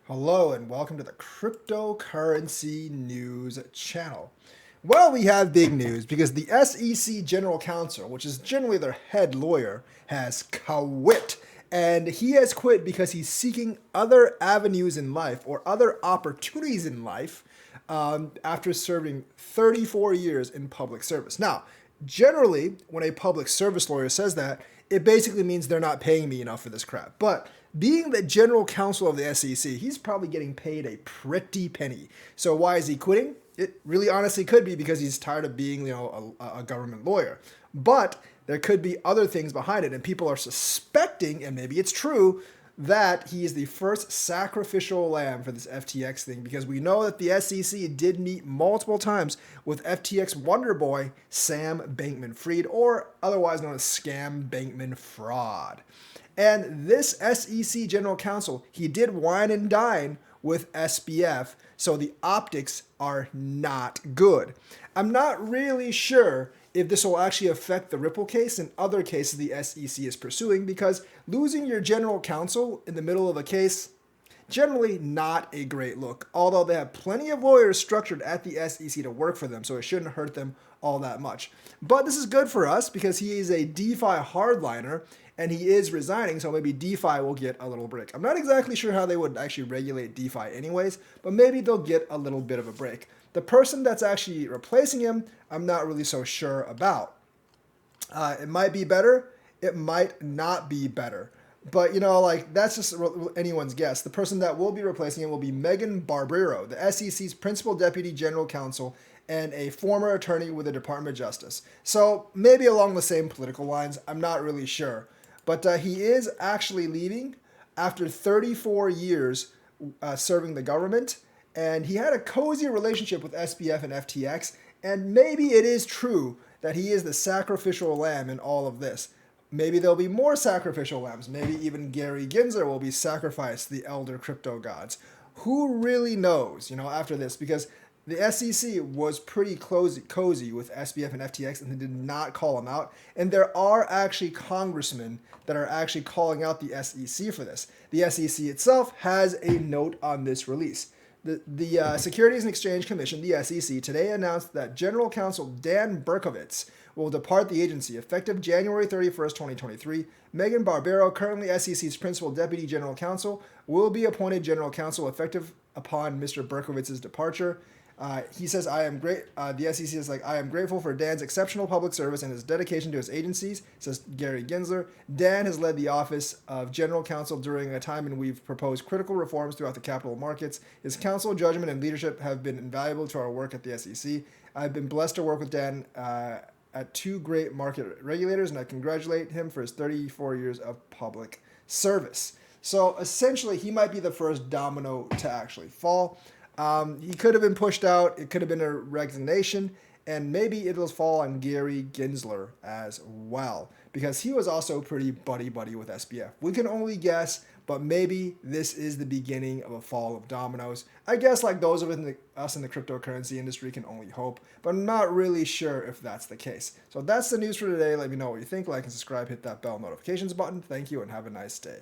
Hello and welcome to the Cryptocurrency News channel. Well, we have big news because the SEC General Counsel, which is generally their head lawyer, has quit. And he has quit because he's seeking other avenues in life or other opportunities in life after serving 34 years in public service. Now, generally, when a public service lawyer says that, it basically means they're not paying me enough for this crap. But being the general counsel of the SEC, he's probably getting paid a pretty penny. So why is he quitting? It really honestly could be because he's tired of being, a government lawyer. But there could be other things behind it, and people are suspecting, and maybe it's true, that he is the first sacrificial lamb for this FTX thing, because we know that the SEC did meet multiple times with FTX wonder boy Sam Bankman-Fried, or otherwise known as Scam Bankman-Fraud. And this SEC General Counsel, he did wine and dine with SBF, so the optics are not good. I'm not really sure if this will actually affect the Ripple case and other cases the SEC is pursuing, because losing your general counsel in the middle of a case, generally not a great look, although they have plenty of lawyers structured at the SEC to work for them, so it shouldn't hurt them all that much. But this is good for us because he is a DeFi hardliner and he is resigning, so maybe DeFi will get a little break. I'm not exactly sure how they would actually regulate DeFi anyways, but maybe they'll get a little bit of a break. The person that's actually replacing him, I'm not really so sure about. It might be better, it might not be better. But, that's just anyone's guess. The person that will be replacing him will be Megan Barbero, the SEC's principal deputy general counsel and a former attorney with the Department of Justice. So maybe along the same political lines, I'm not really sure. But he is actually leaving after 34 years serving the government. And he had a cozy relationship with SBF and FTX. And maybe it is true that he is the sacrificial lamb in all of this. Maybe there'll be more sacrificial lambs. Maybe even Gary Gensler will be sacrificed to the elder crypto gods. Who really knows, after this? Because the SEC was pretty cozy with SBF and FTX, and they did not call them out. And there are actually congressmen that are actually calling out the SEC for this. The SEC itself has a note on this release. The Securities and Exchange Commission, the SEC, today announced that General Counsel Dan Berkowitz will depart the agency effective January 31st, 2023. Megan Barbero, currently SEC's principal deputy general counsel, will be appointed general counsel effective upon Mr. Berkowitz's departure. He says, I am great. The SEC is I am grateful for Dan's exceptional public service and his dedication to his agencies, says Gary Gensler. Dan has led the office of general counsel during a time when we've proposed critical reforms throughout the capital markets. His counsel, judgment, and leadership have been invaluable to our work at the SEC. I've been blessed to work with Dan at two great market regulators, and I congratulate him for his 34 years of public service. So essentially, he might be the first domino to actually fall. He could have been pushed out. It could have been a resignation, and maybe it'll fall on Gary Gensler as well, because he was also pretty buddy-buddy with SBF. We can only guess, but maybe this is the beginning of a fall of dominoes. I guess like those of us in the cryptocurrency industry can only hope, but I'm not really sure if that's the case. So that's the news for today. Let me know what you think. Like and subscribe. Hit that bell notifications button. Thank you, and have a nice day.